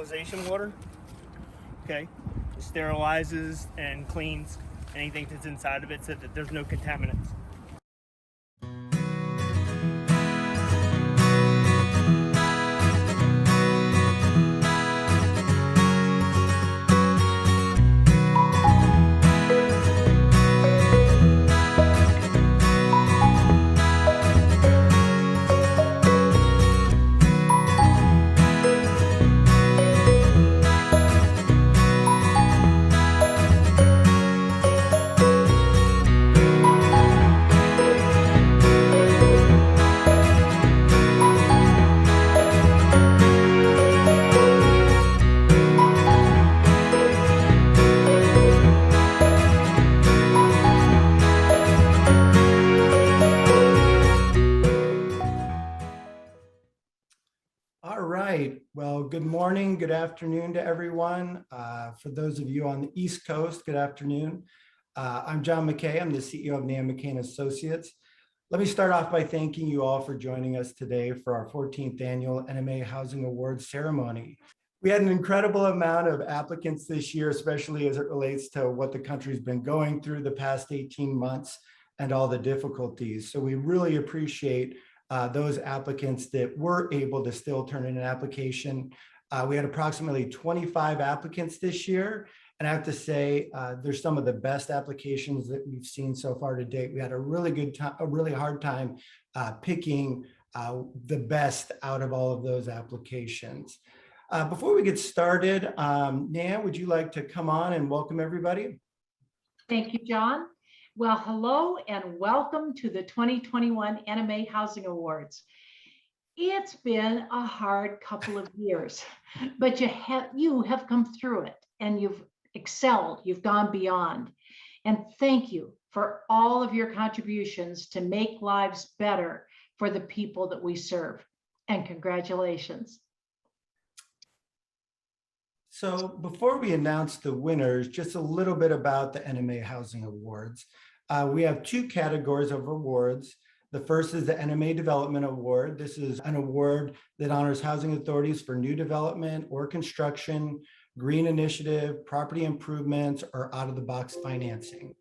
sterilization water. Okay, it sterilizes and cleans anything that's inside of it so that there's no contaminants. Well, good morning, good afternoon to everyone. For those of you on the East Coast, good afternoon. I'm John McKay. I'm the CEO of NMA McKay & Associates. Let me start off by thanking you all for joining us today for our 14th annual NMA Housing Awards ceremony. We had an incredible amount of applicants this year, especially as it relates to what the country's been going through the past 18 months and all the difficulties. So we really appreciate those applicants that were able to still turn in an application. We had approximately 25 applicants this year. And I have to say, they're some of the best applications that we've seen so far to date. We had a really good time, a really hard time picking the best out of all of those applications. Before we get started, Nan, would you like to come on and welcome everybody? Thank you, John. Well, hello and welcome to the 2021 NMA Housing Awards. It's been a hard couple of years, but you have come through it and you've excelled, you've gone beyond. And thank you for all of your contributions to make lives better for the people that we serve. And congratulations. So before we announce the winners, just a little bit about the NMA Housing Awards. We have two categories of awards. The first is the NMA Development Award. This is an award that honors housing authorities for new development or construction, green initiative, property improvements, or out-of-the-box financing.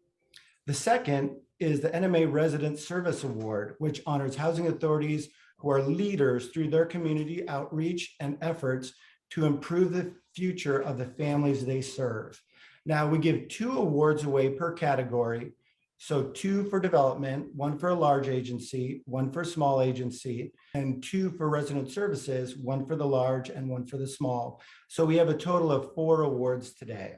The second is the NMA Resident Service Award, which honors housing authorities who are leaders through their community outreach and efforts to improve the future of the families they serve. Now, we give 2 awards away per category. So 2 for development, 1 for a large agency, 1 for a small agency, and 2 for resident services, 1 for the large and 1 for the small. So we have a total of 4 awards today.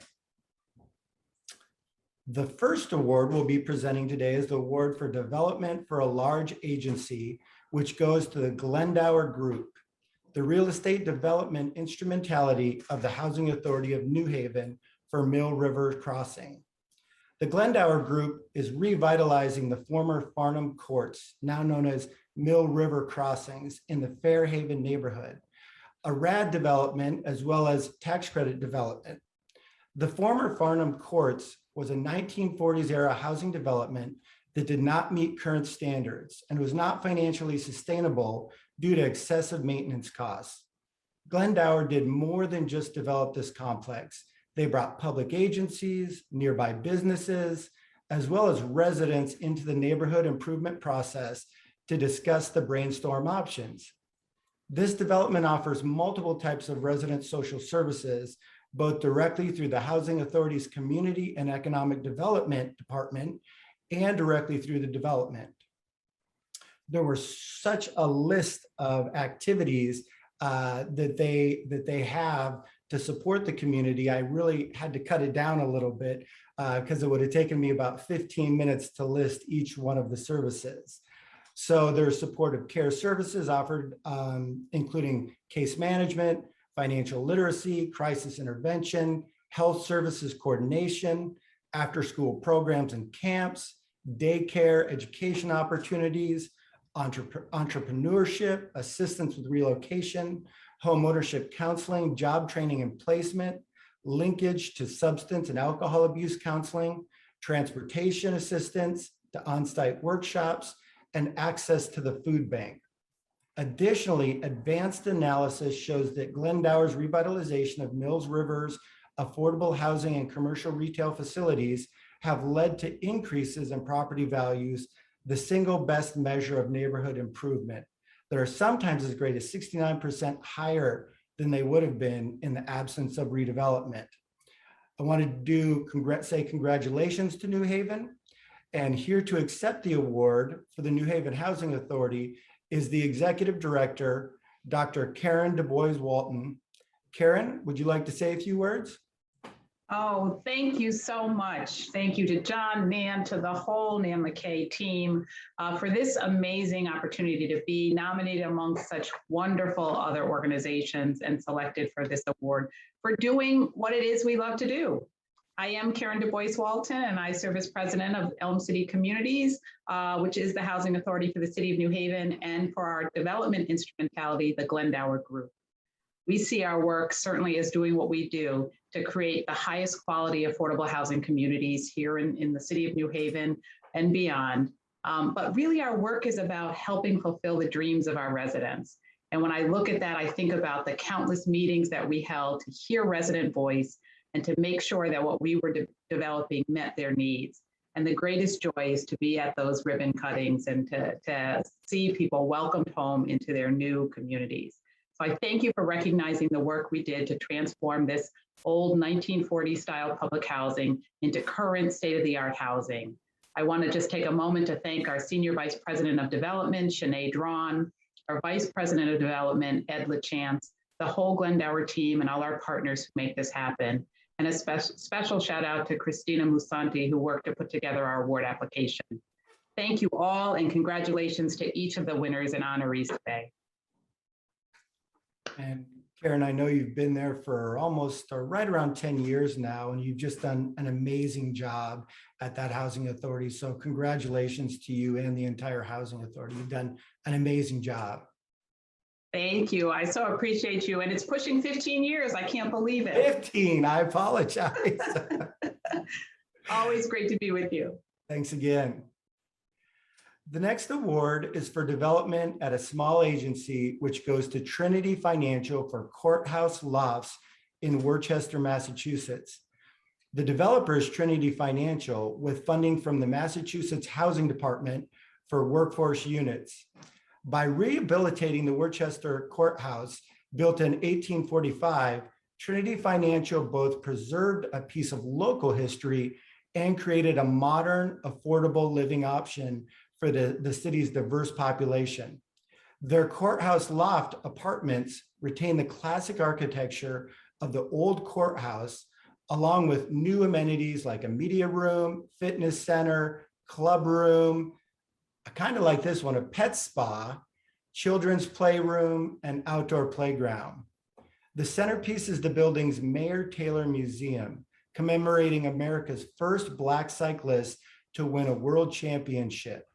The first award we'll be presenting today is the award for development for a large agency, which goes to the Glendower Group, the real estate development instrumentality of the Housing Authority of New Haven for Mill River Crossing. The Glendower Group is revitalizing the former Farnham Courts, now known as Mill River Crossings, in the Fairhaven neighborhood, a RAD development as well as tax credit development. The former Farnham Courts was a 1940s era housing development that did not meet current standards and was not financially sustainable due to excessive maintenance costs. Glendower did more than just develop this complex. They brought public agencies, nearby businesses, as well as residents into the neighborhood improvement process to discuss the brainstorm options. This development offers multiple types of resident social services, both directly through the Housing Authority's Community and Economic Development Department and directly through the development. There were such a list of activities that they have to support the community. I really had to cut it down a little bit because it would have taken me about 15 minutes to list each one of the services. So there's supportive care services offered, including case management, financial literacy, crisis intervention, health services coordination, after-school programs and camps, daycare, education opportunities, entrepreneurship, assistance with relocation, home ownership counseling, job training and placement, linkage to substance and alcohol abuse counseling, transportation assistance to on-site workshops, and access to the food bank. Additionally, advanced analysis shows that Glendower's revitalization of Mills River's affordable housing and commercial retail facilities have led to increases in property values, the single best measure of neighborhood improvement, that are sometimes as great as 69% higher than they would have been in the absence of redevelopment. I want to say congratulations to New Haven, and here to accept the award for the New Haven Housing Authority is the Executive Director, Dr. Karen Du Bois-Walton. Karen, would you like to say a few words? Oh, thank you so much. Thank you to John, Nan, to the whole NMA team for this amazing opportunity to be nominated amongst such wonderful other organizations and selected for this award for doing what it is we love to do. I am Karen Du Bois-Walton, and I serve as president of Elm City Communities, which is the housing authority for the city of New Haven, and for our development instrumentality, the Glendower Group. We see our work certainly as doing what we do to create the highest quality affordable housing communities here in the city of New Haven and beyond. But really our work is about helping fulfill the dreams of our residents. And when I look at that, I think about the countless meetings that we held to hear resident voice and to make sure that what we were developing met their needs. And the greatest joy is to be at those ribbon cuttings and to see people welcomed home into their new communities. So I thank you for recognizing the work we did to transform this old 1940 style public housing into current state-of-the-art housing. I want to just take a moment to thank our Senior Vice President of Development, Shanae Drawn, our Vice President of Development, Ed LaChance, the whole Glendower team, and all our partners who make this happen. And a special shout out to Christina Musanti, who worked to put together our award application. Thank you all, and congratulations to each of the winners and honorees today. And Karen, I know you've been there for almost right around 10 years now, and you've just done an amazing job at that housing authority. So congratulations to you and the entire housing authority. You've done an amazing job. Thank you. I so appreciate you. And it's pushing 15 years. I can't believe it. 15, I apologize. Always great to be with you. Thanks again. The next award is for development at a small agency, which goes to Trinity Financial for Courthouse Lofts in Worcester, Massachusetts. The developer is Trinity Financial, with funding from the Massachusetts Housing Department for workforce units. By rehabilitating the Worcester Courthouse, built in 1845, Trinity Financial both preserved a piece of local history and created a modern, affordable living option for the city's diverse population. Their courthouse loft apartments retain the classic architecture of the old courthouse, along with new amenities like a media room, fitness center, club room, kind of like this one, a pet spa, children's playroom, and outdoor playground. The centerpiece is the building's Mayor Taylor Museum, commemorating America's first Black cyclist to win a world championship.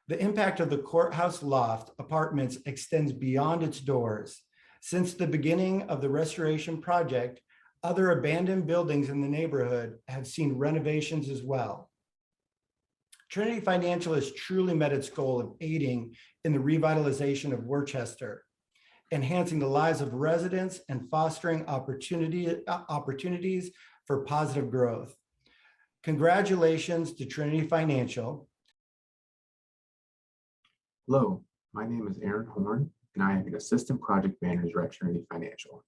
The impact of the courthouse loft apartments extends beyond its doors. Since the beginning of the restoration project, other abandoned buildings in the neighborhood have seen renovations as well. Trinity Financial has truly met its goal of aiding in the revitalization of Worcester, enhancing the lives of residents and fostering opportunities for positive growth. Congratulations to Trinity Financial. Hello, my name is Aaron Horn, and I am an Assistant Project Manager at Trinity Financial.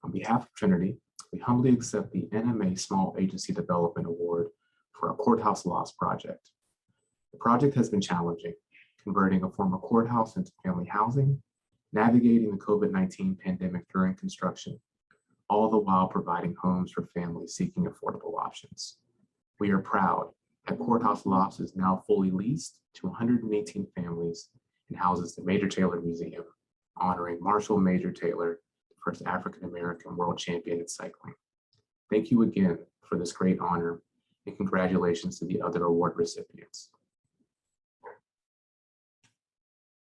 On behalf of Trinity, we humbly accept the NMA Small Agency Development Award for our Courthouse Lofts project. The project has been challenging, converting a former courthouse into family housing, navigating the COVID-19 pandemic during construction, all the while providing homes for families seeking affordable options. We are proud that Courthouse Lofts is now fully leased to 118 families and houses the Major Taylor Museum, honoring Marshall Major Taylor, the first African-American world champion in cycling. Thank you again for this great honor, and congratulations to the other award recipients.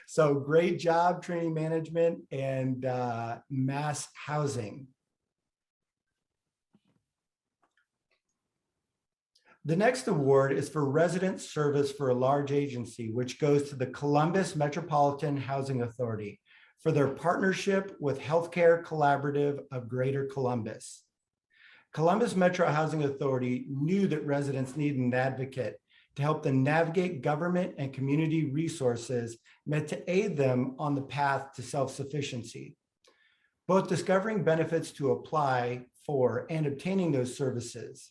So great job, Trinity Management and Mass Housing. The next award is for Resident Service for a Large Agency, which goes to the Columbus Metropolitan Housing Authority for their partnership with Healthcare Collaborative of Greater Columbus. Columbus Metro Housing Authority knew that residents needed an advocate to help them navigate government and community resources meant to aid them on the path to self-sufficiency. Both discovering benefits to apply for and obtaining those services.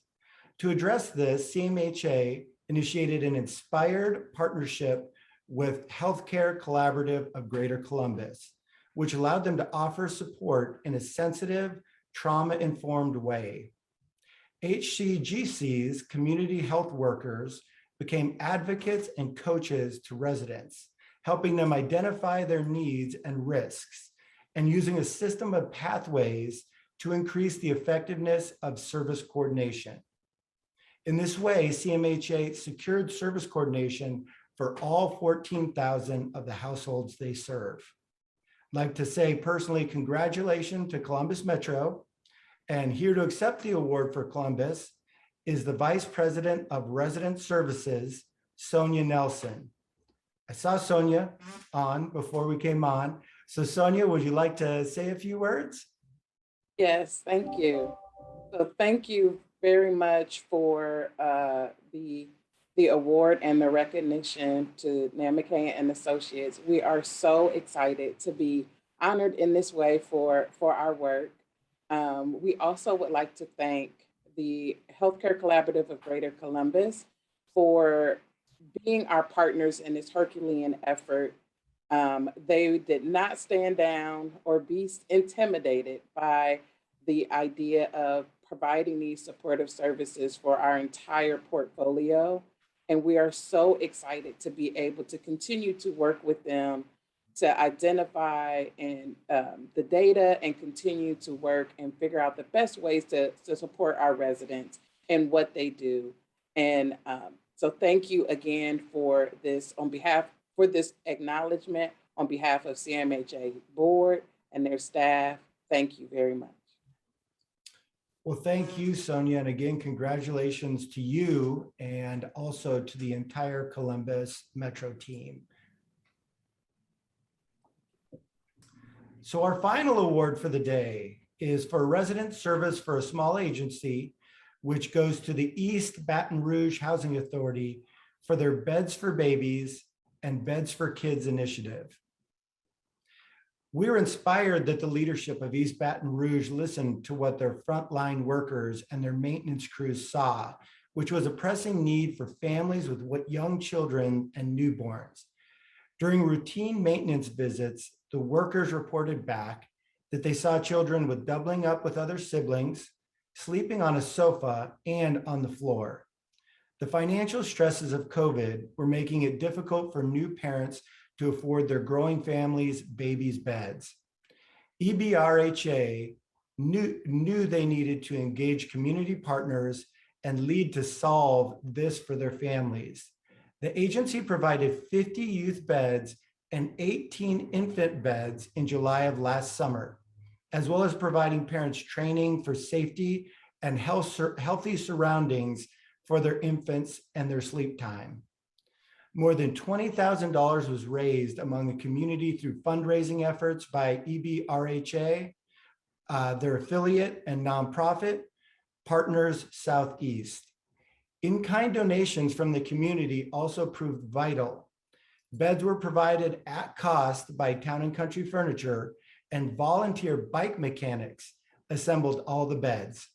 To address this, CMHA initiated an inspired partnership with Healthcare Collaborative of Greater Columbus, which allowed them to offer support in a sensitive, trauma-informed way. HCGC's community health workers became advocates and coaches to residents, helping them identify their needs and risks, and using a system of pathways to increase the effectiveness of service coordination. In this way, CMHA secured service coordination for all 14,000 of the households they serve. I'd like to say personally, congratulations to Columbus Metro, and here to accept the award for Columbus is the Vice President of Resident Services, Sonia Nelson. I saw Sonia on before we came on. So Sonia, would you like to say a few words? Yes, thank you. So thank you very much for the award and the recognition to NMA and Associates. We are so excited to be honored in this way for our work. We also would like to thank the Healthcare Collaborative of Greater Columbus for being our partners in this Herculean effort. They did not stand down or be intimidated by the idea of providing these supportive services for our entire portfolio. And we are so excited to be able to continue to work with them to identify and the data and continue to work and figure out the best ways to support our residents and what they do. And so thank you again for this for this acknowledgement on behalf of CMHA board and their staff. Thank you very much. Well, thank you, Sonia. And again, congratulations to you and also to the entire Columbus Metro team. So our final award for the day is for Resident Service for a Small Agency, which goes to the East Baton Rouge Housing Authority for their Beds for Babies and Beds for Kids initiative. We were inspired that the leadership of East Baton Rouge listened to what their frontline workers and their maintenance crews saw, which was a pressing need for families with young children and newborns. During routine maintenance visits, the workers reported back that they saw children with doubling up with other siblings, sleeping on a sofa and on the floor. The financial stresses of COVID were making it difficult for new parents to afford their growing families' babies' beds. EBRHA knew they needed to engage community partners and lead to solve this for their families. The agency provided 50 youth beds and 18 infant beds in July of last summer, as well as providing parents training for safety and healthy surroundings for their infants and their sleep time. More than $20,000 was raised among the community through fundraising efforts by EBRHA, their affiliate and nonprofit, Partners Southeast. In-kind donations from the community also proved vital. Beds were provided at cost by Town and Country Furniture, and volunteer bike mechanics assembled all the beds.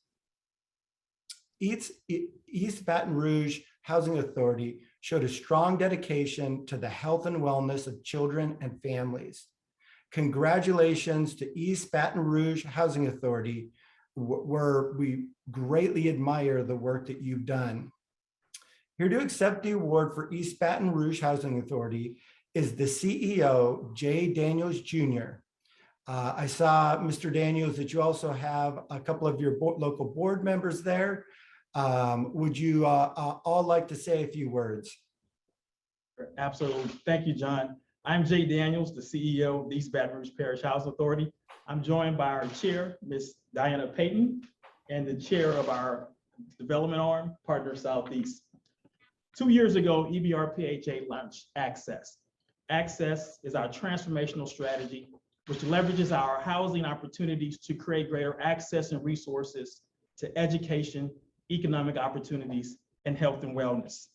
East Baton Rouge Housing Authority showed a strong dedication to the health and wellness of children and families. Congratulations to East Baton Rouge Housing Authority, where we greatly admire the work that you've done. Here to accept the award for East Baton Rouge Housing Authority is the CEO, Jay Daniels Jr. I saw, Mr. Daniels, that you also have a couple of your local board members there. Would you all like to say a few words? Absolutely. Thank you, John. I'm Jay Daniels, the CEO of the East Baton Rouge Parish Housing Authority. I'm joined by our chair, Ms. Diana Payton, and the chair of our development arm, Partner Southeast. 2 years ago, EBRPHA launched Access. Access is our transformational strategy, which leverages our housing opportunities to create greater access and resources to education, economic opportunities, and health and wellness.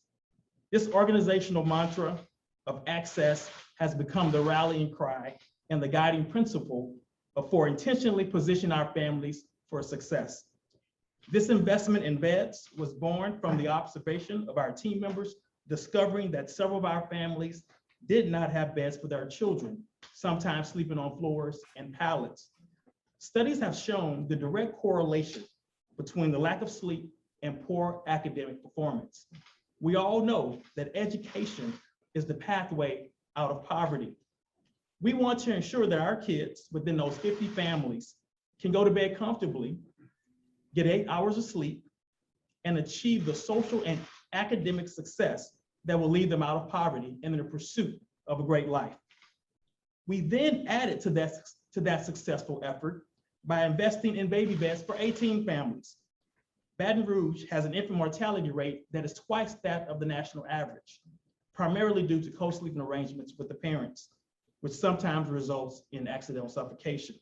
This organizational mantra of access has become the rallying cry and the guiding principle for intentionally positioning our families for success. This investment in beds was born from the observation of our team members discovering that several of our families did not have beds for their children, sometimes sleeping on floors and pallets. Studies have shown the direct correlation between the lack of sleep and poor academic performance. We all know that education is the pathway out of poverty. We want to ensure that our kids within those 50 families can go to bed comfortably, get 8 hours of sleep, and achieve the social and academic success that will lead them out of poverty and in the pursuit of a great life. We then added to that successful effort by investing in baby beds for 18 families. Baton Rouge has an infant mortality rate that is twice that of the national average, primarily due to co-sleeping arrangements with the parents, which sometimes results in accidental suffocation.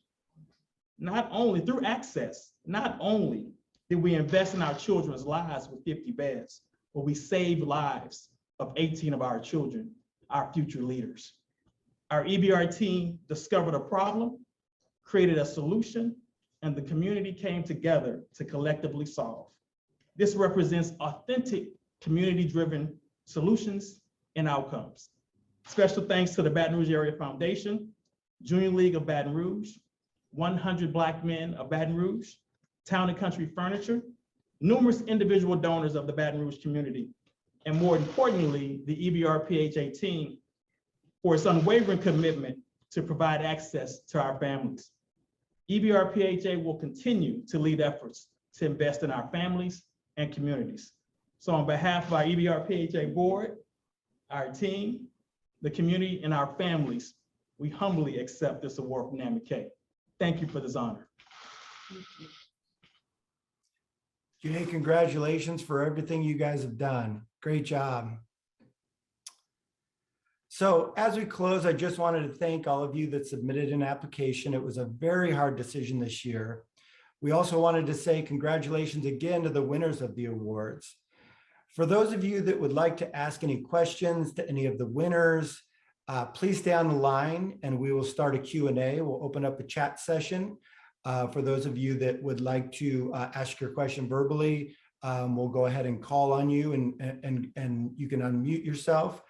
Not only through Access, not only did we invest in our children's lives with 50 beds, but we saved lives of 18 of our children, our future leaders. Our EBR team discovered a problem, created a solution, and the community came together to collectively solve. This represents authentic community-driven solutions and outcomes. Special thanks to the Baton Rouge Area Foundation, Junior League of Baton Rouge, 100 Black Men of Baton Rouge, Town and Country Furniture, numerous individual donors of the Baton Rouge community, and more importantly, the EBRPHA team for its unwavering commitment to provide access to our families. EBRPHA will continue to lead efforts to invest in our families and communities. So on behalf of our EBRPHA board, our team, the community, and our families, we humbly accept this award from NMA McKay. Thank you for this honor. Jay, congratulations for everything you guys have done. Great job. So as we close, I just wanted to thank all of you that submitted an application. It was a very hard decision this year. We also wanted to say congratulations again to the winners of the awards. For those of you that would like to ask any questions to any of the winners, please stay on the line and we will start a Q&A. We'll open up a chat session. For those of you that would like to ask your question verbally, we'll go ahead and call on you and you can unmute yourself.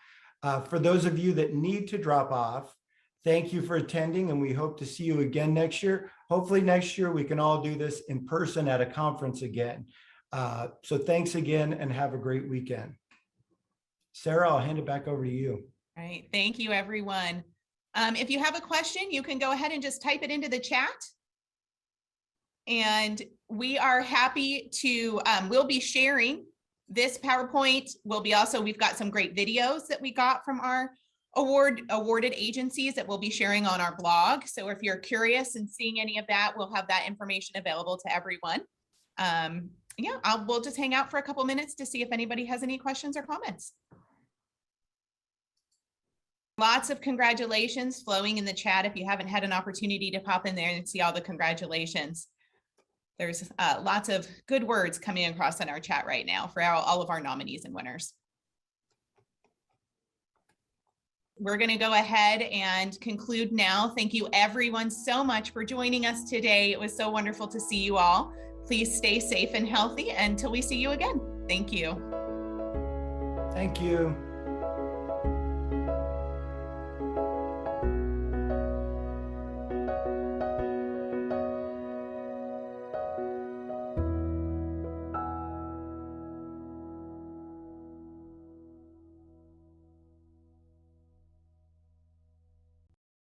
For those of you that need to drop off, thank you for attending and we hope to see you again next year. Hopefully next year we can all do this in person at a conference again. So thanks again and have a great weekend. Sarah, I'll hand it back over to you. All right, thank you everyone. If you have a question, you can go ahead and just type it into the chat. And we are happy to, we'll be sharing this PowerPoint. We've got some great videos that we got from our awarded agencies that we'll be sharing on our blog. So if you're curious and seeing any of that, we'll have that information available to everyone. We'll just hang out for a couple minutes to see if anybody has any questions or comments. Lots of congratulations flowing in the chat. If you haven't had an opportunity to pop in there and see all the congratulations. There's lots of good words coming across in our chat right now for all of our nominees and winners. We're going to go ahead and conclude now. Thank you everyone so much for joining us today. It was so wonderful to see you all. Please stay safe and healthy until we see you again. Thank you. Thank you.